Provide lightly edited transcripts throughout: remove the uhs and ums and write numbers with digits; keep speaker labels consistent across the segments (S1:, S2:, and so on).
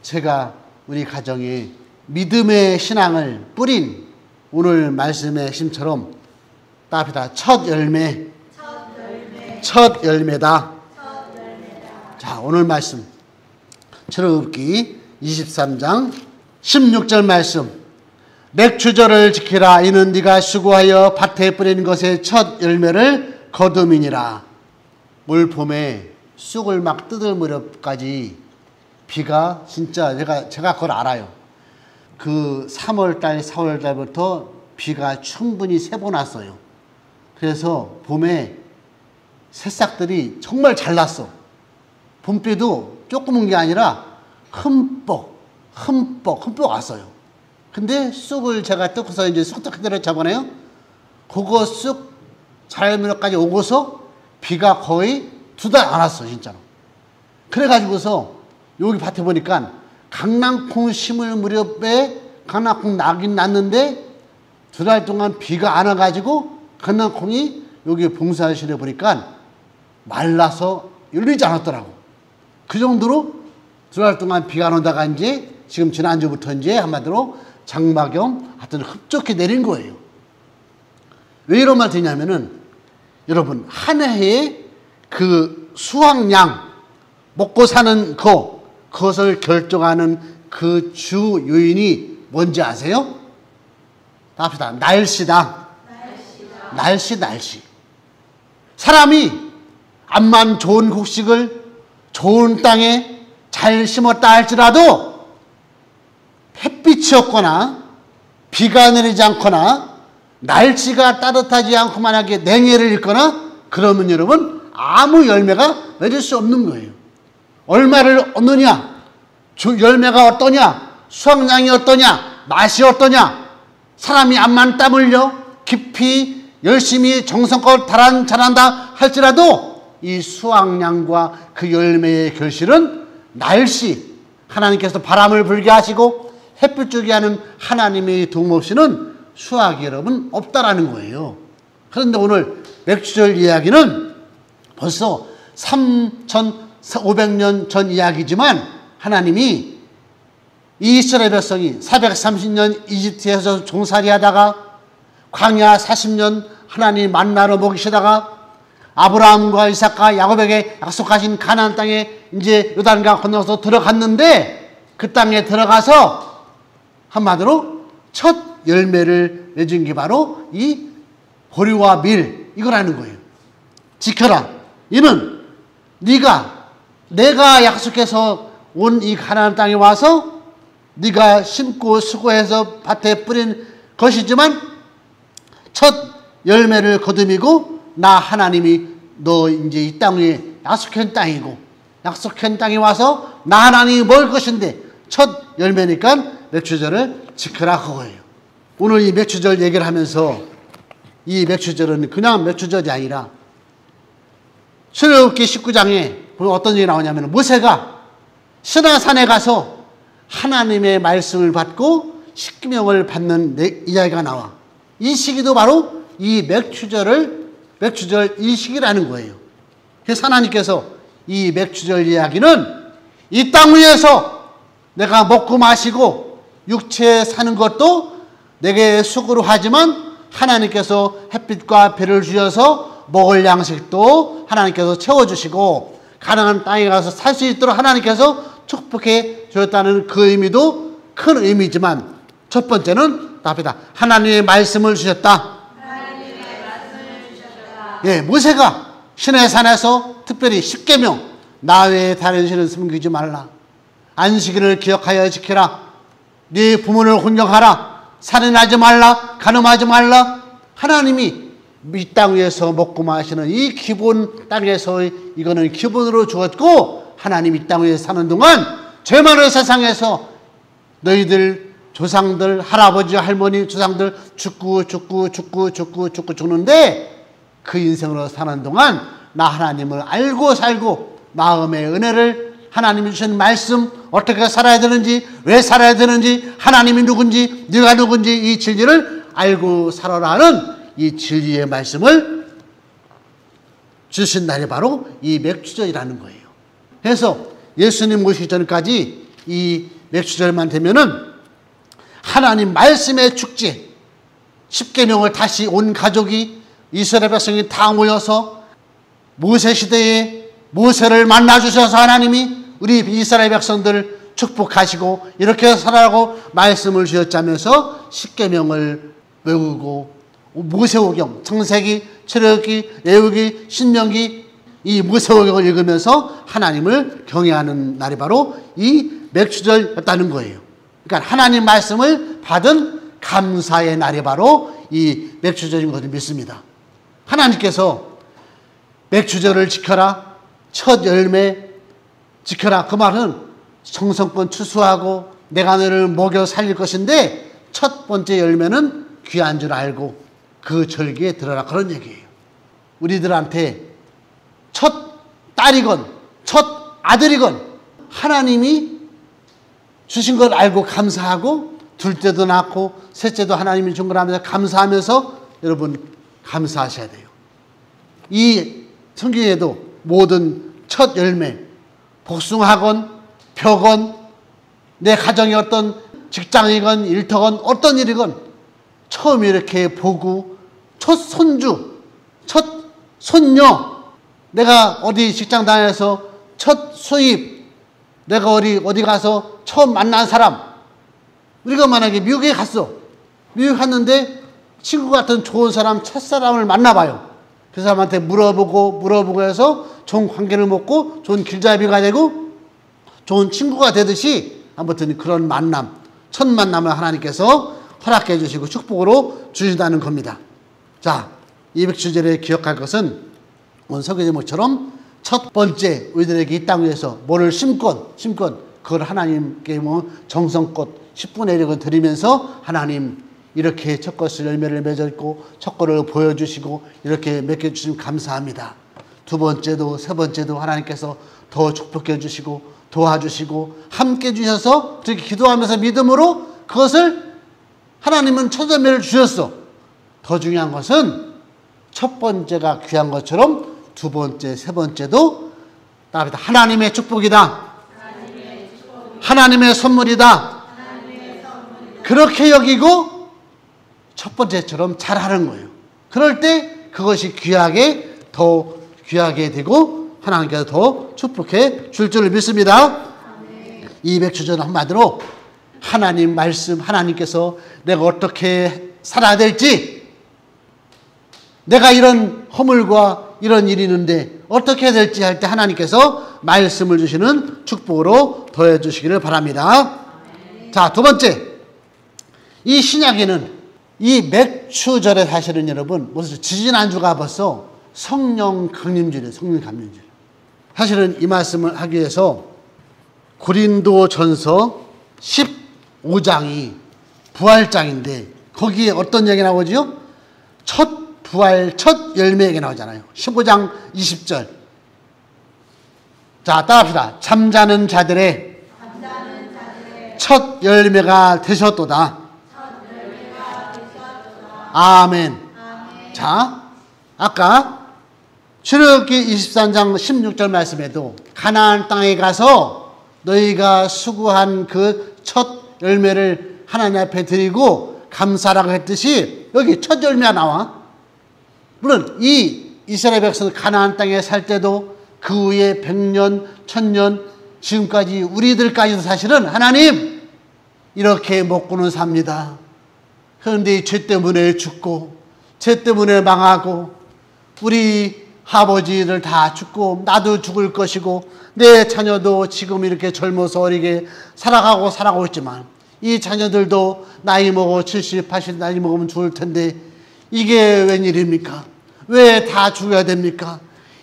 S1: 제가 우리 가정에 믿음의 신앙을 뿌린 오늘 말씀의 심처럼 답이다. 첫 열매다. 자, 오늘 말씀 출애굽기 23장 16절 말씀. 맥추절을 지키라. 이는 네가 수고하여 밭에 뿌린 것의 첫 열매를 거둠이니라. 올 봄에 쑥을 막 뜯을 무렵까지 비가 진짜 제가 그걸 알아요. 그 3월달, 4월달부터 비가 충분히 3번 왔어요. 그래서 봄에 새싹들이 정말 잘 났어. 봄비도 조금 온 게 아니라 흠뻑 왔어요. 근데 쑥을 제가 뜯고서 이제 쑥 그대로 잡아내요. 그거 쑥 자라면까지 오고서 비가 거의 2달 안 왔어, 진짜로. 그래가지고서 여기 밭에 보니까 강낭콩 심을 무렵에 강낭콩 나긴 났는데 2달 동안 비가 안 와가지고 강낭콩이 여기 봉사실에 보니까 말라서 열리지 않았더라고. 그 정도로 2달 동안 비가 안 오다가 이제 지금 지난주부터 이제 한마디로 장마경 하여튼 흡족히 내린 거예요. 왜 이런 말 드냐면은 여러분, 한 해에 그 수확량, 먹고 사는 그것을 결정하는 그 주 요인이 뭔지 아세요? 답시다. 날씨다. 날씨. 사람이 암만 좋은 곡식을 좋은 땅에 잘 심었다 할지라도 햇빛이 없거나 비가 내리지 않거나 날씨가 따뜻하지 않고 만약에 냉해를 입거나 그러면 여러분 아무 열매가 맺을 수 없는 거예요. 얼마를 얻느냐, 열매가 어떠냐, 수확량이 어떠냐, 맛이 어떠냐, 사람이 암만 땀 흘려 깊이 열심히 정성껏 잘한다 할지라도 이 수확량과 그 열매의 결실은 날씨, 하나님께서 바람을 불게 하시고 햇빛 주게 하는 하나님의 도움 없이는 수확이 여러분 없다라는 거예요. 그런데 오늘 맥추절 이야기는 벌써 3,500년 전 이야기지만 하나님이 이 이스라엘 백성이 430년 이집트에서 종살이 하다가 광야 40년 하나님 만나러 먹이시다가 아브라함과 이삭과 야곱에게 약속하신 가나안 땅에 이제 요단강 건너서 들어갔는데 그 땅에 들어가서 한마디로 첫 열매를 맺은 게 바로 이 보리와 밀 이거라는 거예요. 지켜라. 이는 내가 약속해서 온 이 가나안 땅에 와서 네가 심고 수고해서 밭에 뿌린 것이지만 첫 열매를 거두미고 나 하나님이 너 이제 이 땅에 약속한 땅이고 약속한 땅에 와서 나 하나님이 먹을 것인데 첫 열매니까 맥추절을 지켜라 그거예요. 오늘 이 맥추절 얘기를 하면서 이 맥추절은 그냥 맥추절이 아니라 출애굽기 19장에 보면 어떤 얘기 나오냐면 모세가 시내산에 가서 하나님의 말씀을 받고 십계명을 받는 이야기가 나와. 이 시기도 바로 이 맥추절 이 시기라는 거예요. 그래서 하나님께서 이 맥추절 이야기는 이 땅 위에서 내가 먹고 마시고 육체에 사는 것도 내게 수고로 하지만 하나님께서 햇빛과 비를 주셔서 먹을 양식도 하나님께서 채워주시고 가나안 땅에 가서 살 수 있도록 하나님께서 축복해 주셨다는 그 의미도 큰 의미지만 첫 번째는 답이다. 하나님의 말씀을 주셨다. 예, 모세가 시내산에서 특별히 십계명 나 외에 다른 신은 섬기지 말라. 안식일을 기억하여 지키라. 네 부모를 혼정하라. 살인하지 말라. 간음하지 말라. 하나님이 이 땅 위에서 먹고 마시는 이 기본 땅에서 이거는 기본으로 주었고 하나님 이 땅 위에 사는 동안 죄 많은 세상에서 너희들 조상들 할아버지 할머니 조상들 죽고 죽는데 그 인생으로 사는 동안 나 하나님을 알고 살고 마음의 은혜를 하나님이 주신 말씀 어떻게 살아야 되는지 왜 살아야 되는지 하나님이 누군지 네가 누군지 이 진리를 알고 살아라는 이 진리의 말씀을 주신 날이 바로 이 맥추절이라는 거예요. 그래서 예수님 오시기 전까지 이 맥추절만 되면은 하나님 말씀의 축제, 십계명을 다시 온 가족이, 이스라엘 백성이 다 모여서 모세 시대에 모세를 만나 주셔서 하나님이 우리 이스라엘 백성들 축복하시고 이렇게 살아라고 말씀을 주셨자면서 십계명을 외우고 모세오경, 창세기, 출애굽기, 레위기, 신명기 이 모세오경을 읽으면서 하나님을 경외하는 날이 바로 이 맥추절이었다는 거예요. 그러니까 하나님 말씀을 받은 감사의 날이 바로 이 맥추절인 것을 믿습니다. 하나님께서 맥추절을 지켜라, 첫 열매 지켜라, 그 말은 정성껏 추수하고 내가 너를 먹여 살릴 것인데 첫 번째 열매는 귀한 줄 알고 그 절기에 들어라, 그런 얘기예요. 우리들한테 첫 딸이건 첫 아들이건 하나님이 주신 걸 알고 감사하고 둘째도 낳고 셋째도 하나님이 준 걸 하면서 감사하면서 여러분 감사하셔야 돼요. 이 성경에도 모든 첫 열매, 복숭아건 벼건 내 가정의 어떤 직장이건 일터건 어떤 일이건 처음 이렇게 보고 첫 손주, 첫 손녀, 내가 어디 직장 다녀서 첫 수입, 내가 어디 가서 처음 만난 사람, 우리가 만약에 미국에 갔어. 미국 갔는데 친구 같은 좋은 사람, 첫사람을 만나봐요. 그 사람한테 물어보고 해서 좋은 관계를 맺고 좋은 길잡이가 되고 좋은 친구가 되듯이 아무튼 그런 만남, 첫 만남을 하나님께서 허락해 주시고 축복으로 주신다는 겁니다. 자, 이 맥추절에 기억할 것은 오늘 설교 제목처럼 첫 번째 우리들에게 이 땅 위에서 뭐를 심건 그걸 하나님께 정성껏 10분의 1을 드리면서 하나님 이렇게 첫 것을 열매를 맺었고 첫 것을 보여주시고 이렇게 맺게 주시면 감사합니다. 두 번째도 세 번째도 하나님께서 더 축복해 주시고 도와주시고 함께 주셔서 그렇게 기도하면서 믿음으로 그것을 하나님은 첫 열매를 주셨어. 더 중요한 것은 첫 번째가 귀한 것처럼 두 번째, 세 번째도 하나님의 축복이다. 하나님의 선물이다. 그렇게 여기고 첫 번째처럼 잘하는 거예요. 그럴 때 그것이 더 귀하게 되고 하나님께서 더 축복해 줄 줄 믿습니다. 이 맥추절은 한마디로 하나님 말씀, 하나님께서 내가 어떻게 살아야 될지, 내가 이런 허물과 이런 일이 있는데 어떻게 해야 될지 할 때 하나님께서 말씀을 주시는 축복으로 더해 주시기를 바랍니다. 자, 두 번째, 이 신약에는 이 맥추절에 사실은 여러분 무슨 지지난주가 벌써 성령 강림절이에요. 성령 강림절. 사실은 이 말씀을 하기 위해서 고린도전서 15장이 부활장인데 거기에 어떤 얘기 나오죠? 첫 부활, 첫 열매 얘기 나오잖아요. 15장 20절. 자, 따라합시다. 잠자는 자들의 첫 열매가 되셨도다. 아멘. 자, 아까 출애굽기 23장 16절 말씀에도 가나안 땅에 가서 너희가 수고한 그 첫 열매를 하나님 앞에 드리고 감사라고 했듯이 여기 첫 열매가 나와. 물론 이 이스라엘 백성 가나안 땅에 살 때도 그 후에 100년, 1000년 지금까지 우리들까지도 사실은 하나님 이렇게 먹고는 삽니다. 그런데 죄 때문에 죽고 죄 때문에 망하고 우리 아버지들 다 죽고 나도 죽을 것이고 내 자녀도 지금 이렇게 젊어서 어리게 살아가고 있지만 이 자녀들도 나이 먹어 70, 80 나이 먹으면 죽을 텐데 이게 웬일입니까? 왜 다 죽어야 됩니까?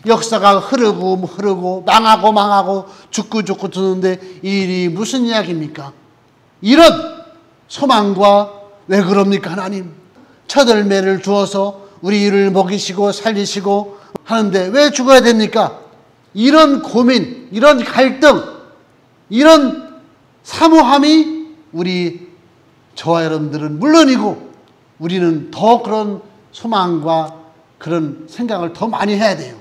S1: 역사가 흐르고 망하고 죽고 드는데 이 일이 무슨 이야기입니까? 이런 소망과 왜 그럽니까? 하나님 첫 열매를 주어서 우리를 먹이시고 살리시고 하는데 왜 죽어야 됩니까? 이런 고민, 이런 갈등, 이런 사모함이 저와 여러분들은 물론이고 우리는 더 그런 소망과 그런 생각을 더 많이 해야 돼요.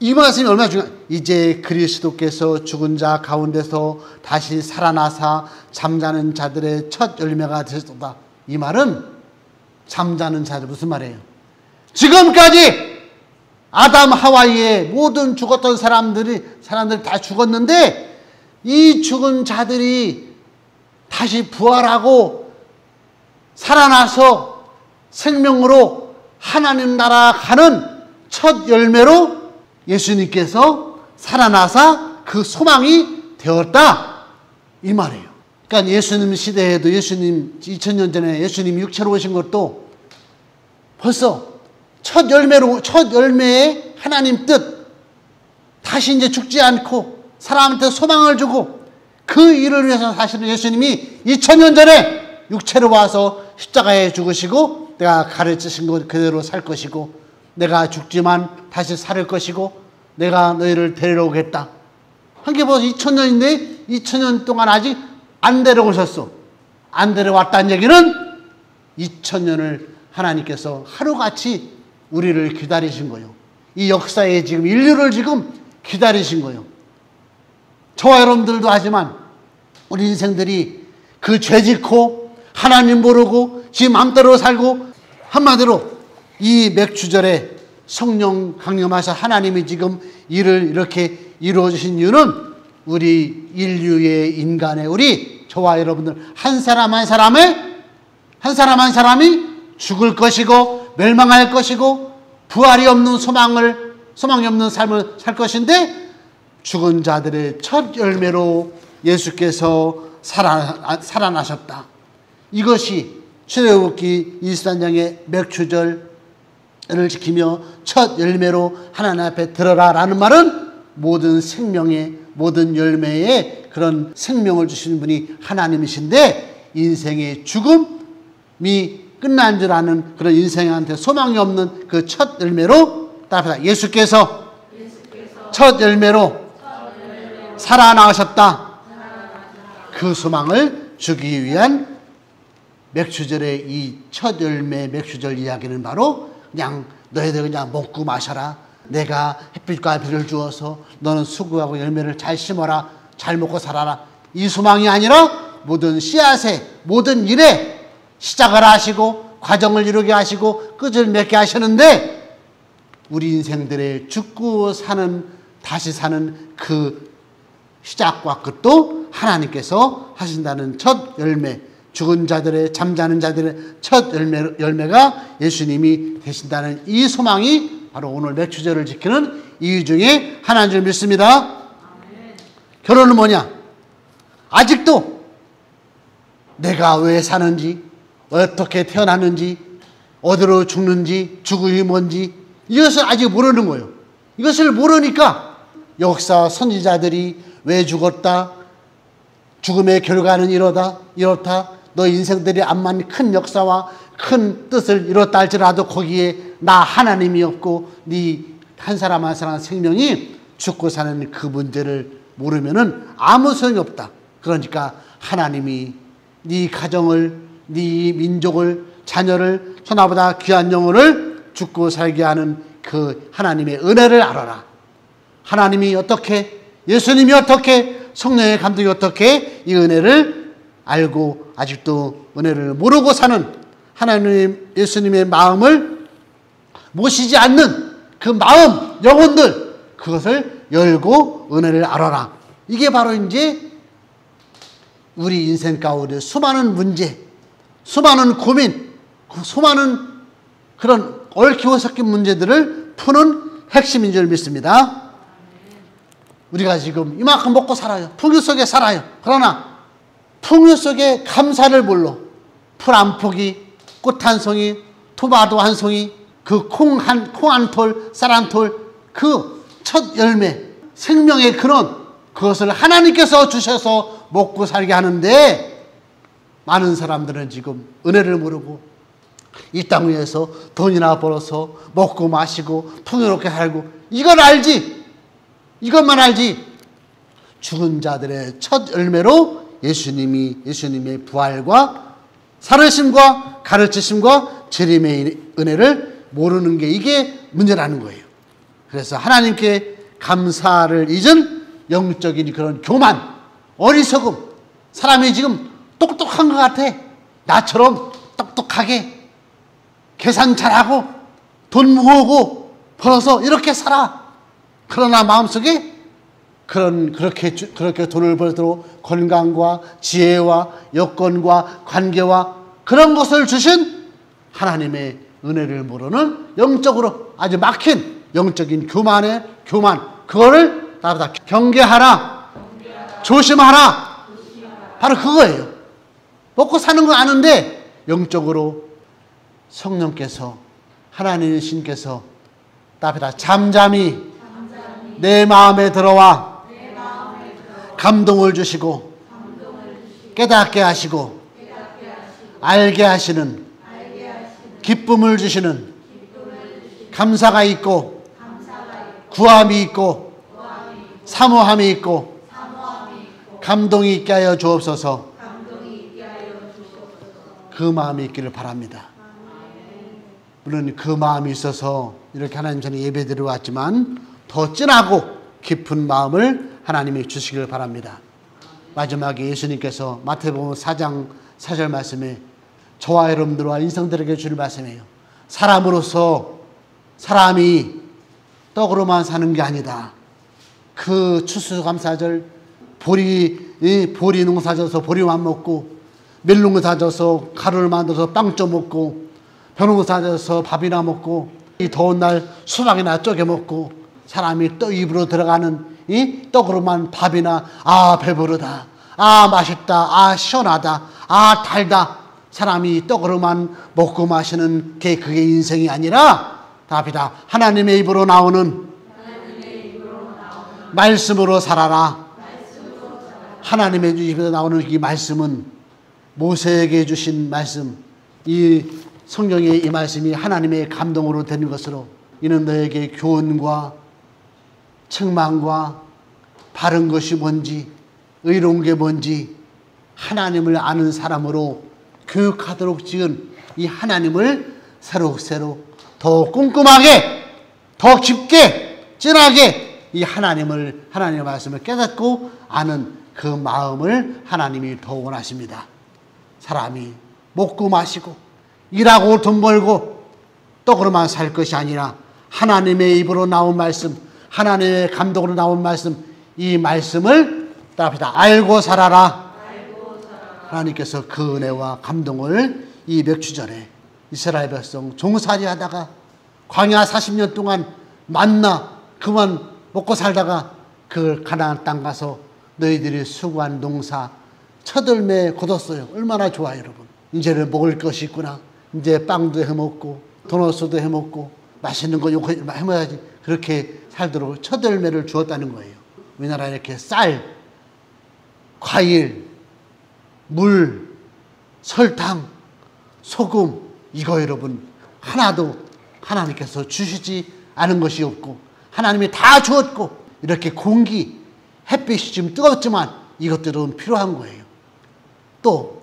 S1: 이 말씀이 얼마나 중요한, 이제 그리스도께서 죽은 자 가운데서 다시 살아나사 잠자는 자들의 첫 열매가 되셨다. 이 말은 잠자는 자들 무슨 말이에요? 지금까지 아담 하와이의 모든 죽었던 사람들이 다 죽었는데 이 죽은 자들이 다시 부활하고 살아나서 생명으로 하나님 나라 가는 첫 열매로 예수님께서 살아나사 그 소망이 되었다. 이 말이에요. 그러니까 예수님 시대에도 2000년 전에 예수님 육체로 오신 것도 벌써 첫 열매의 하나님 뜻, 다시 이제 죽지 않고 사람한테 소망을 주고 그 일을 위해서 사실은 예수님이 2000년 전에 육체로 와서 십자가에 죽으시고 내가 가르치신 것 그대로 살 것이고 내가 죽지만 다시 살 것이고 내가 너희를 데리러 오겠다. 한 게 벌써 2000년인데 2000년 동안 아직 안 데려오셨어. 안 데려왔다는 얘기는 2000년을 하나님께서 하루같이 우리를 기다리신 거예요. 이 역사에 지금 인류를 지금 기다리신 거예요. 저와 여러분들도 하지만 우리 인생들이 그 죄짓고 하나님 모르고 지 맘대로 살고 한마디로 이 맥주절에 성령 강림하셔 하나님이 지금 일을 이렇게 이루어 주신 이유는 우리 인류의 인간의 우리 저와 여러분들 한 사람 한 사람이 죽을 것이고 멸망할 것이고 부활이 없는 소망이 없는 삶을 살 것인데 죽은 자들의 첫 열매로 예수께서 살아나셨다. 이것이 출애굽기 23장의 맥주절을 지키며 첫 열매로 하나님 앞에 들어라라는 말은 모든 생명의 모든 열매의 그런 생명을 주시는 분이 하나님이신데 인생의 죽음이 끝난 줄 아는 그런 인생한테 소망이 없는 그 첫 열매로 따라합니다. 예수께서 첫 열매로 살아나셨다. 그 소망을 주기 위한 맥주절의 이 첫 열매 맥주절 이야기는 바로 그냥 너희들 그냥 먹고 마셔라. 내가 햇빛과 비를 주어서 너는 수고하고 열매를 잘 심어라. 잘 먹고 살아라. 이 소망이 아니라 모든 씨앗에 모든 일에 시작을 하시고 과정을 이루게 하시고 끝을 맺게 하시는데 우리 인생들의 죽고 사는 다시 사는 그 시작과 끝도 하나님께서 하신다는 첫 열매, 죽은 자들의 잠자는 자들의 첫 열매가 예수님이 되신다는 이 소망이 바로 오늘 맥주절을 지키는 이유 중에 하나인 줄 믿습니다. 결론은 뭐냐? 아직도 내가 왜 사는지, 어떻게 태어났는지, 어디로 죽는지, 죽음이 뭔지 이것을 아직 모르는 거예요. 이것을 모르니까 역사 선지자들이 왜 죽었다, 죽음의 결과는 이렇다, 너 인생들이 암만 큰 역사와 큰 뜻을 이뤘다 할지라도 거기에 나 하나님이 없고 네 한 사람 한 사람 생명이 죽고 사는 그 문제를 모르면은 아무 소용이 없다. 그러니까 하나님이 네 가정을, 네 민족을, 자녀를, 천하보다 귀한 영혼을 죽고 살게 하는 그 하나님의 은혜를 알아라. 하나님이 어떻게, 예수님이 어떻게, 성령의 감동이 어떻게 이 은혜를 알고 아직도 은혜를 모르고 사는 하나님 예수님의 마음을 모시지 않는 그 마음, 영혼들 그것을 열고 은혜를 알아라. 이게 바로 이제 우리 인생 가운데 수많은 문제, 수많은 고민, 수많은 그런 얽히고 섞인 문제들을 푸는 핵심인 줄 믿습니다. 우리가 지금 이만큼 먹고 살아요. 풍요 속에 살아요. 그러나 풍요 속에 감사를 몰라. 풀 한 포기, 꽃 한 송이, 토마토 한 송이, 그 콩 한 톨, 쌀 한 톨, 그 첫 열매, 생명의 근원, 그것을 하나님께서 주셔서 먹고 살게 하는데 많은 사람들은 지금 은혜를 모르고 이 땅 위에서 돈이나 벌어서 먹고 마시고 풍요롭게 살고 이걸 알지, 이것만 알지. 죽은 자들의 첫 열매로 예수님의 부활과 살으심과 가르치심과 재림의 은혜를 모르는 게 이게 문제라는 거예요. 그래서 하나님께 감사를 잊은 영적인 그런 교만, 어리석음, 사람이 지금 똑똑한 것 같아. 나처럼 똑똑하게 계산 잘하고 돈 모으고 벌어서 이렇게 살아. 그러나 마음속에 그렇게 돈을 벌도록 건강과 지혜와 여건과 관계와 그런 것을 주신 하나님의 은혜를 모르는 영적으로 아주 막힌 영적인 교만, 그거를 다 경계하라, 조심하라. 바로 그거예요. 먹고 사는 거 아는데 영적으로 성령께서, 하나님의 신께서 답이다 잠잠히 내 마음에 들어와 감동을 주시고 깨닫게 하시고 알게 하시는 기쁨을 주시는 감사가 있고 구함이 있고 사모함이 있고 감동이 있게 하여 주옵소서. 그 마음이 있기를 바랍니다. 물론 그 마음이 있어서 이렇게 하나님 전에 예배드려 왔지만 더 진하고 깊은 마음을 하나님이 주시길 바랍니다. 마지막에 예수님께서 마태복음 4장 4절 말씀에 저와 여러분들과 인성들에게 주는 말씀이에요. 사람으로서 사람이 떡으로만 사는 게 아니다. 그 추수감사절 보리 농사 져서 보리만 먹고 멜농사 져서 가루를 만들어서 빵 쪄 먹고 벼농사 져서 밥이나 먹고 이 더운 날 수박이나 쪼개 먹고 사람이 또 입으로 들어가는 이 떡으로만 밥이나 배부르다, 맛있다, 시원하다, 달다. 사람이 떡으로만 먹고 마시는 게 그게 인생이 아니라 답이다. 하나님의 입으로 나오는 말씀으로 살아라. 하나님의 입에서 나오는 이 말씀은 모세에게 주신 말씀, 이 성경의 이 말씀이 하나님의 감동으로 되는 것으로 이는 너에게 교훈과 책망과 바른 것이 뭔지 의로운 게 뭔지 하나님을 아는 사람으로 교육하도록 지은 이 하나님을 새록새록 더 꼼꼼하게 더 깊게 진하게 이 하나님의 말씀을 깨닫고 아는 그 마음을 하나님이 더 원하십니다. 사람이 먹고 마시고 일하고 돈 벌고 떡으로만 살 것이 아니라 하나님의 입으로 나온 말씀, 하나님의 감동으로 나온 말씀, 이 말씀을 답이다. 알고 살아라. 하나님께서 그 은혜와 감동을 이 맥주전에 이스라엘 백성 종살이 하다가 광야 40년 동안 만나 그만 먹고 살다가 그 가나안 땅 가서 너희들이 수고한 농사 첫 열매 거뒀어요. 얼마나 좋아요, 여러분. 이제는 먹을 것이 있구나. 이제 빵도 해먹고 도넛도 해먹고 맛있는 거 요거 해먹어야지. 그렇게 살도록 첫 열매를 주었다는 거예요. 우리나라 이렇게 쌀, 과일, 물, 설탕, 소금 이거 여러분 하나도 하나님께서 주시지 않은 것이 없고 하나님이 다 주었고 이렇게 공기, 햇빛이 지금 뜨겁지만 이것들은 필요한 거예요. 또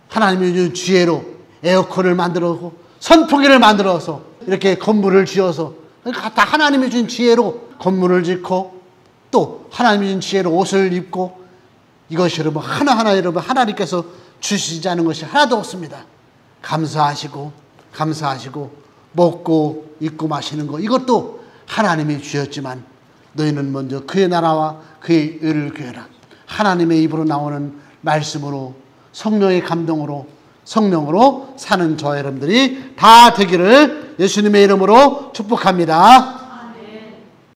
S1: 하나님이 준 지혜로 에어컨을 만들어서 선풍기를 만들어서 이렇게 건물을 지어서 다 하나님이 준 지혜로 건물을 짓고 또 하나님이 준 지혜로 옷을 입고 이것이 여러분 하나하나 여러분 하나님께서 주시지 않은 것이 하나도 없습니다. 감사하시고 먹고 입고 마시는 거 이것도 하나님이 주셨지만 너희는 먼저 그의 나라와 그의 의를 구해라. 하나님의 입으로 나오는 말씀으로 성령의 감동으로 성령으로 사는 저 여러분들이 다 되기를 예수님의 이름으로 축복합니다.